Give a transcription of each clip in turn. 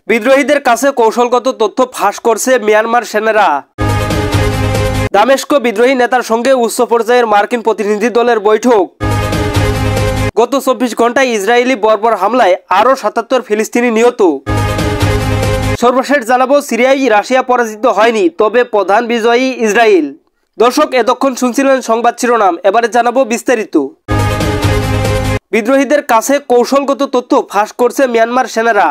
বিদ্রোহীদের কাছে কৌশলগত তথ্য ফাঁস করছে মিয়ানমার সেনারা। দামেস্ক বিদ্রোহী নেতার সঙ্গে উচ্চ পর্যায়ের মার্কিন প্রতিনিধি দলের বৈঠক। গত 24 ঘন্টায় ইসরায়েলি বর্বর হামলায় আরও 77 ফিলিস্তিনি নিহত। সর্বশেষ জানাবো, সিরিয়ায় রাশিয়া পরাজিত হয়নি, তবে প্রধান বিজয়ী ইসরায়েল। দর্শক, এতক্ষণ শুনছিলেন সংবাদ শিরোনাম, এবারে জানাবো বিস্তারিত। বিদ্রোহীদের কাছে কৌশলগত তথ্য ফাঁস করছে মিয়ানমার সেনারা।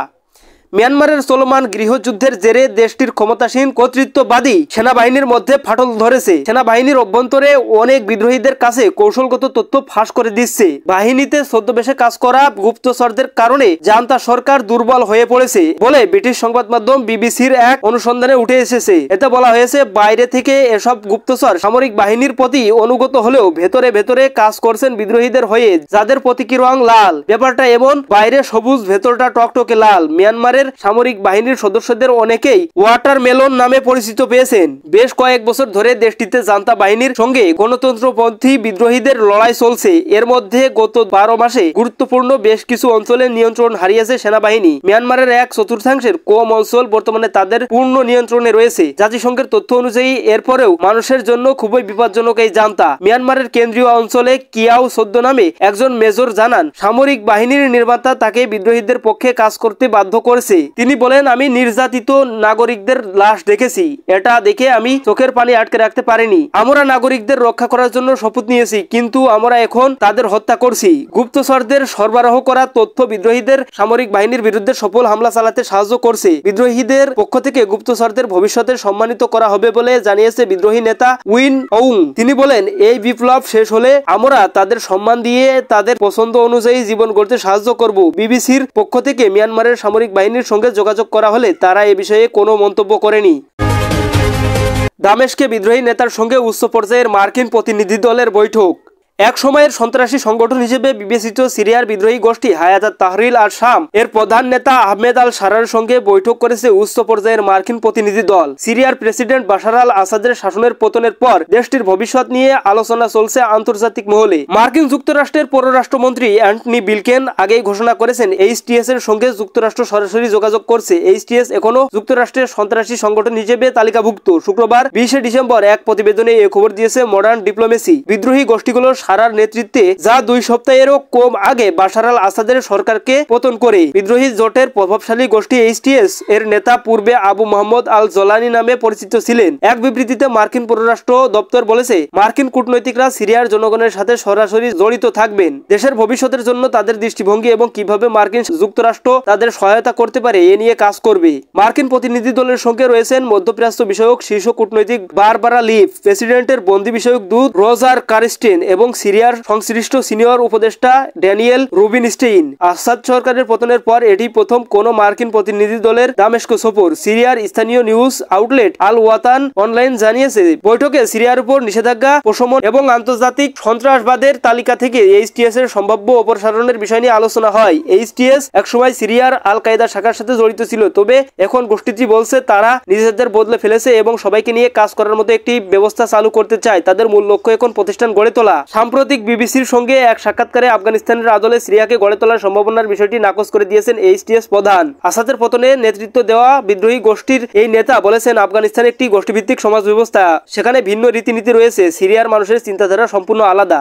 মিয়ানমারের চলমান গৃহযুদ্ধের জেরে দেশটির ক্ষমতাসীন কর্তৃত্ববাদী সেনাবাহিনীর মধ্যে ফাটল ধরেছে। সেনাবাহিনীর অভ্যন্তরে অনেক বিদ্রোহীদের কাছে কৌশলগত তথ্য ফাঁস করে দিচ্ছে। বাহিনীতে ছদ্মবেশে কাজ করা গুপ্তচরদের কারণে জান্তা সরকার দুর্বল হয়ে পড়েছে বলে ব্রিটিশ সংবাদ মাধ্যম বিবিসির এক অনুসন্ধানে উঠে এসেছে। এতে বলা হয়েছে, বাইরে থেকে এসব গুপ্তচর সামরিক বাহিনীর প্রতি অনুগত হলেও ভেতরে ভেতরে কাজ করছেন বিদ্রোহীদের হয়ে, যাদের প্রতীকী রং লাল। ব্যাপারটা এমন, বাইরে সবুজ, ভেতরটা টকটকে লাল। মিয়ানমারের সামরিক বাহিনীর সদস্যদের অনেকেই ওয়াটারমেলন নামে পরিচিত পেয়েছেন। বেশ কয়েক বছর ধরে দেশটিতে জান্তা বাহিনীর সঙ্গে গণতন্ত্রপন্থী বিদ্রোহীদের লড়াই চলছে। এর মধ্যে গত 12 মাসে গুরুত্বপূর্ণ বেশ কিছু অঞ্চলে নিয়ন্ত্রণ হারিয়েছে সেনাবাহিনী। মিয়ানমারের 1/4 কম অঞ্চল বর্তমানে তাদের পূর্ণ নিয়ন্ত্রণে রয়েছে। জাতিসংঘের তথ্য অনুযায়ী এরপরেও মানুষের জন্য খুবই বিপজ্জনক এই জান্তা। মিয়ানমারের কেন্দ্রীয় অঞ্চলে কিয়াও সদ্য নামে একজন মেজর জানান, সামরিক বাহিনীর নির্মাতা তাকে বিদ্রোহীদের পক্ষে কাজ করতে বাধ্য করেছে। তিনি বলেন, আমি নির্যাতিত নাগরিকদের লাশ দেখেছি, এটা দেখে আমি চোখের পানি আটকে রাখতে পারিনি। আমরা নাগরিকদের রক্ষা করার জন্য শপথ নিয়েছি, কিন্তু আমরা এখন তাদের হত্যা করছি। গুপ্তচরদের সরবরাহ করা তথ্য বিদ্রোহীদের সামরিক বাহিনীর বিরুদ্ধে সফল হামলা চালাতে সাহায্য করছে। বিদ্রোহীদের পক্ষ থেকে গুপ্তচরদের ভবিষ্যতে সম্মানিত করা হবে বলে জানিয়েছে বিদ্রোহী নেতা উইন অউং। তিনি বলেন, এই বিপ্লব শেষ হলে আমরা তাদের সম্মান দিয়ে তাদের পছন্দ অনুযায়ী জীবন গড়তে সাহায্য করব। বিবিসির পক্ষ থেকে মিয়ানমারের সামরিক বাহিনীর সঙ্গে যোগাযোগ করা হলে তারা এ বিষয়ে কোনো মন্তব্য করেনি। দামেস্কে বিদ্রোহী নেতার সঙ্গে উচ্চ পর্যায়ের মার্কিন প্রতিনিধি দলের বৈঠক। এক সময়ের সন্ত্রাসী সংগঠন হিসেবে বিবেচিত সিরিয়ার বিদ্রোহী গোষ্ঠী হায়াত তাহরির আল শাম এর প্রধান নেতা আহমেদ আল সারার সঙ্গে বৈঠক করেছে উচ্চ পর্যায়ের মার্কিন প্রতিনিধি দল। সিরিয়ার প্রেসিডেন্ট বাশার আল আসাদের শাসনের পতনের পর দেশটির ভবিষ্যৎ নিয়ে আলোচনা চলছে আন্তর্জাতিক মহলে। মার্কিন যুক্তরাষ্ট্রের পররাষ্ট্রমন্ত্রী অ্যান্টনি ব্লিংকেন আগেই ঘোষণা করেছেন, এইচটিএস এর সঙ্গে যুক্তরাষ্ট্র সরাসরি যোগাযোগ করছে। এইচটিএস এখনো যুক্তরাষ্ট্রের সন্ত্রাসী সংগঠন হিসেবে তালিকাভুক্ত। শুক্রবার 20 ডিসেম্বর এক প্রতিবেদনে এ খবর দিয়েছে মডার্ন ডিপ্লোমেসি। বিদ্রোহী গোষ্ঠীগুলোর সারার নেতৃত্বে, যা 2 সপ্তাহেরও কম আগে বাশার আল আসাদের সরকারকে পতন করে। বিদ্রোহী জোটের প্রভাবশালী গোষ্ঠী এইচটিএস এর নেতা পূর্বে আবু মোহাম্মদ আল জলানি নামে পরিচিত ছিলেন। এক বিবৃতিতে মার্কিন পররাষ্ট্র দপ্তর বলেছে, মার্কিন কূটনৈতিকরা সিরিয়ার জনগণের সাথে সরাসরি জড়িত থাকবেন। দেশের ভবিষ্যতের জন্য তাদের দৃষ্টিভঙ্গি এবং কিভাবে মার্কিন যুক্তরাষ্ট্র তাদের সহায়তা করতে পারে এ নিয়ে কাজ করবে। মার্কিন প্রতিনিধি দলের সঙ্গে রয়েছেন মধ্যপ্রাচ্য বিষয়ক শীর্ষ কূটনৈতিক বারবারা লিভ, প্রেসিডেন্টের বন্দী বিষয়ক দূত রোজার কারিস্টেন এবং সিরিয়ার সংশ্লিষ্ট সিনিয়র উপদেষ্টা ড্যানিয়েল রুবিনস্টেইন। আসাদ সরকারের পতনের পর এটি প্রথম কোন মার্কিন প্রতিনিধি দলের দামেস্ক সফর। সিরিয়ার স্থানীয় নিউজ আউটলেট আল ওয়াতান অনলাইন জানিয়েছে, বৈঠকে সিরিয়ার উপর নিষেধাজ্ঞা প্রশমন এবং আন্তর্জাতিক সন্ত্রাসবাদের তালিকা থেকে এইচটিএস এর সম্ভাব্য অপসারণের বিষয় নিয়ে আলোচনা হয়। এইচটিএস একসময় সিরিয়ার আল কায়দা শাখার সাথে জড়িত ছিল, তবে এখন গোষ্ঠীটি বলছে তারা নিজেদের বদলে ফেলেছে এবং সবাইকে নিয়ে কাজ করার মতো একটি ব্যবস্থা চালু করতে চায়। তাদের মূল লক্ষ্য এখন প্রতিষ্ঠান গড়ে তোলা। সাম্প্রতিক বিবিসির সঙ্গে এক সাক্ষাৎকারে আফগানিস্তানের আদলে সিরিয়াকে গড়ে তোলার সম্ভাবনার বিষয়টি নাকচ করে দিয়েছেন এইচটিএস প্রধান। আসাদের পতনে নেতৃত্ব দেওয়া বিদ্রোহী গোষ্ঠীর এই নেতা বলেছেন, আফগানিস্তান একটি গোষ্ঠীভিত্তিক সমাজ ব্যবস্থা, সেখানে ভিন্ন রীতিনীতি রয়েছে। সিরিয়ার মানুষের চিন্তাধারা সম্পূর্ণ আলাদা।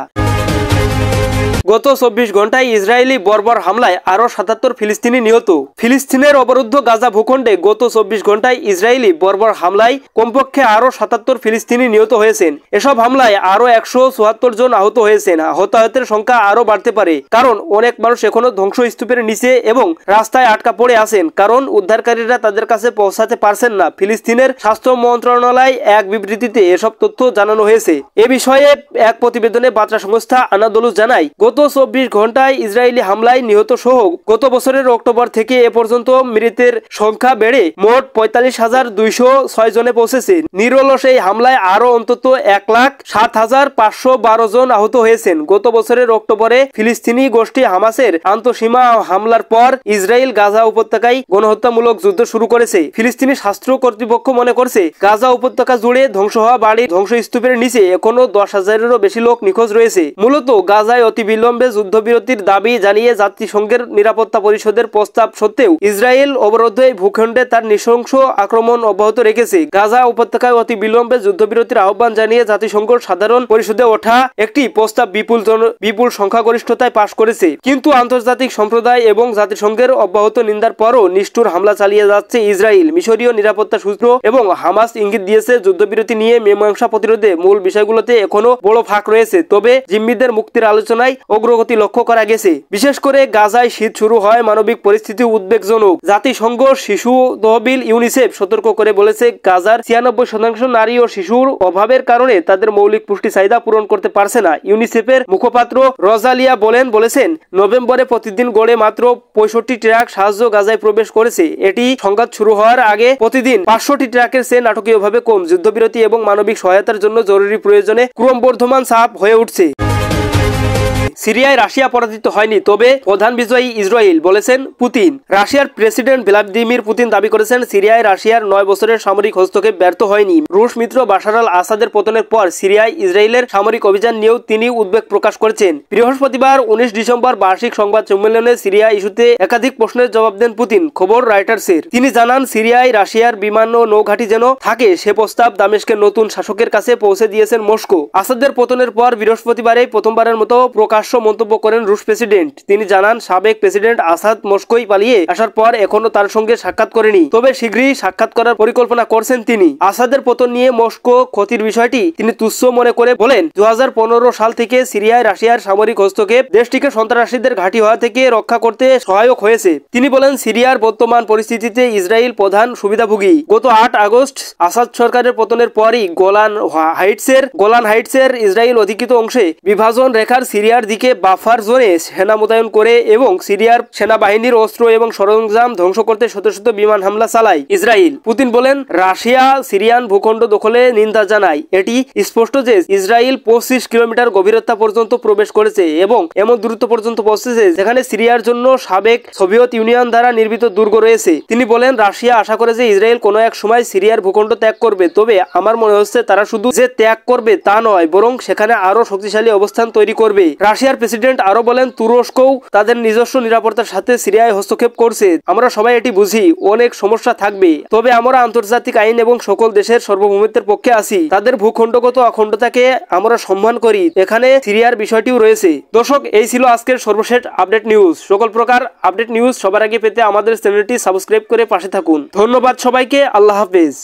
গত 24 ঘন্টায় ইসরায়েলি বর্বর হামলায় আরো 77 ফিলিস্তিনি নিহত। ফিলিস্তিনের অবরুদ্ধ গাজা ভূখণ্ডে গত 24 ঘন্টায় ইসরায়েলি বর্বর হামলায় কমপক্ষে আরো 77 ফিলিস্তিনি নিহত হয়েছেন। এসব হামলায় আরো 174 জন আহত হয়েছেন। হতাহতের সংখ্যা আরো বাড়তে পারে, কারণ অনেক মানুষ এখনো ধ্বংসস্তূপের নিচে এবং রাস্তায় আটকা পড়ে আছেন, কারণ উদ্ধারকারীরা তাদের কাছে পৌঁছাতে পারছেন না। ফিলিস্তিনের স্বাস্থ্য মন্ত্রণালয় এক বিবৃতিতে এসব তথ্য জানানো হয়েছে। এ বিষয়ে এক প্রতিবেদনে বার্তা সংস্থা আনাদোলু জানায়, গত 24 ঘন্টায় ইসরায়েলি হামলায় নিহত সহ গত বছরের অক্টোবর থেকে এ পর্যন্ত মৃতের সংখ্যা বেড়ে মোট 45,206 জনে পৌঁছেছে। নিরলস এই হামলায় আরো অন্তত 1,07,512 জন আহত হয়েছেন। গত বছরের অক্টোবরে ফিলিস্তিনি গোষ্ঠী হামাসের আন্তঃসীমা হামলার পর ইসরায়েল গাজা উপত্যকায় গণহত্যামূলক যুদ্ধ শুরু করেছে। ফিলিস্তিনি স্বাস্থ্য কর্তৃপক্ষ মনে করছে, গাজা উপত্যকা জুড়ে ধ্বংস হওয়া বাড়ি ধ্বংসস্তূপের নিচে এখনো 10,000-এরও বেশি লোক নিখোঁজ রয়েছে। মূলত গাজায় অতি অবিলম্বে যুদ্ধবিরতির দাবি জানিয়ে জাতিসংঘের নিরাপত্তা পরিষদের প্রস্তাব সত্ত্বেও ইসরায়েল অবরুদ্ধ এই ভূখণ্ডে তার নৃশংস আক্রমণ অব্যাহত রেখেছে। গাজা উপত্যকায় অতি বিলম্বে যুদ্ধবিরতির আহ্বান জানিয়ে জাতিসংঘ সাধারণ পরিষদে ওঠা একটি প্রস্তাব বিপুল সংখ্যাগরিষ্ঠতায় পাশ করেছে। কিন্তু আন্তর্জাতিক সম্প্রদায় এবং জাতিসংঘের অব্যাহত নিন্দার পরও নিষ্ঠুর হামলা চালিয়ে যাচ্ছে ইসরায়েল। মিশরীয় নিরাপত্তা সূত্র এবং হামাস ইঙ্গিত দিয়েছে যুদ্ধবিরতি নিয়ে মীমাংসা প্রতিরোধে মূল বিষয়গুলোতে এখনো বড় ফাঁক রয়েছে, তবে জিম্মিদের মুক্তির আলোচনায় অগ্রগতি লক্ষ্য করা গেছে। বিশেষ করে গাজায় শীত শুরু হয় মানবিক পরিস্থিতি উদ্বেগজনক। জাতিসংঘ শিশু তহবিল ইউনিসেফ সতর্ক করে বলেছে, গাজার 96% নারী ও শিশুর অভাবের কারণে তাদের মৌলিক পুষ্টি চাহিদা পূরণ করতে পারছে না। ইউনিসেফের মুখপাত্র রজালিয়া বলেছেন, নভেম্বরে প্রতিদিন গড়ে মাত্র 65 ট্রাক সাহায্য গাজায় প্রবেশ করেছে। এটি সংঘাত শুরু হওয়ার আগে প্রতিদিন 500টি ট্রাকের চেয়ে নাটকীয়ভাবে কম। যুদ্ধবিরতি এবং মানবিক সহায়তার জন্য জরুরি প্রয়োজনে ক্রমবর্ধমান চাপ হয়ে উঠছে। সিরিয়ায় রাশিয়া পরাজিত হয়নি, তবে প্রধান বিজয়ী ইসরায়েল, বলেছেন পুতিন। রাশিয়ার প্রেসিডেন্ট ভ্লাদিমির পুতিন দাবি করেছেন, সিরিয়ায় রাশিয়ার 9 বছরের সামরিক হস্তক্ষেপ ব্যর্থ হয়নি। রুশ মিত্র বাশার আল আসাদের পতনের পর সিরিয়ায় ইসরায়েলের সামরিক অভিযান নিয়েও তিনি উদ্বেগ প্রকাশ করেছেন। বৃহস্পতিবার 19 ডিসেম্বর বার্ষিক সংবাদ সম্মেলনে সিরিয়া ইস্যুতে একাধিক প্রশ্নের জবাব দেন পুতিন। খবর রয়টার্সের। তিনি জানান, সিরিয়ায় রাশিয়ার বিমান ও নৌঘাঁটি যেন থাকে সে প্রস্তাব দামেস্কের নতুন শাসকের কাছে পৌঁছে দিয়েছেন মস্কো। আসাদের পতনের পর বৃহস্পতিবারে প্রথমবারের মতো প্রকাশ্য মন্তব্য করেন রুশ প্রেসিডেন্ট। তিনি জানান, সাবেক প্রেসিডেন্ট আসাদ মস্কোয় পালিয়ে আসার পর এখনো তার সঙ্গে সাক্ষাৎ করেনি, তবে শীঘ্রই সাক্ষাৎ করার পরিকল্পনা করছেন তিনি। আসাদের পতন নিয়ে মস্কো ক্ষতির বিষয়টি তিনি তুচ্ছ মনে করে বলেন, 2015 সাল থেকে সিরিয়ায় রাশিয়ার সামরিক হস্তক্ষেপ দেশটিকে সন্ত্রাসীদের ঘাঁটি হওয়া থেকে রক্ষা করতে সহায়ক হয়েছে। তিনি বলেন, সিরিয়ার বর্তমান পরিস্থিতিতে ইসরায়েল প্রধান সুবিধাভোগী। গত 8 আগস্ট আসাদ সরকারের পতনের পরই গোলান হাইটসের ইসরায়েল অধিকৃত অংশে বিভাজন রেখার সিরিয়ার দিকে বাফার জোনে সেনা মোতায়েন করে এবং সিরিয়ার সেনাবাহিনীর অস্ত্র এবং সরঞ্জাম ধ্বংস করতে শত শত বিমান হামলা চালায় ইসরায়েল। পুতিন বলেন, রাশিয়া সিরিয়ান ভূখণ্ড দখলে নিন্দা জানায়। এটি স্পষ্ট যে ইসরায়েল 25 কিলোমিটার গভীরতা পর্যন্ত প্রবেশ করেছে এবং এমন দূরত্ব পর্যন্ত পৌঁছেছে যেখানে সিরিয়ার জন্য সাবেক সোভিয়েত ইউনিয়ন দ্বারা নির্মিত দুর্গ রয়েছে। তিনি বলেন, রাশিয়া আশা করে যে ইসরায়েল কোনো এক সময় সিরিয়ার ভূখণ্ড ত্যাগ করবে, তবে আমার মনে হচ্ছে তারা শুধু যে ত্যাগ করবে তা নয়, বরং সেখানে আরো শক্তিশালী অবস্থান তৈরি করবে। রাশিয়ার প্রেসিডেন্ট আরো বলেন, তুরস্কও তাদের নিজস্ব নিরাপত্তার সাথে সিরিয়ায় হস্তক্ষেপ করছে। আমরা সবাই এটি বুঝি, অনেক সমস্যা থাকবে, তবে আমরা আন্তর্জাতিক আইন এবং সকল দেশের সার্বভৌমত্বের পক্ষে আছি। তাদের ভূখণ্ডগত অখণ্ডতাকে আমরা সম্মান করি। এখানে সিরিয়ার বিষয়টিও রয়েছে। দর্শক, এই ছিল আজকের সর্বশেষ আপডেট নিউজ। সকল প্রকার আপডেট নিউজ সবার আগে পেতে আমাদের চ্যানেলটি সাবস্ক্রাইব করে পাশে থাকুন। ধন্যবাদ সবাইকে। আল্লাহ হাফেজ।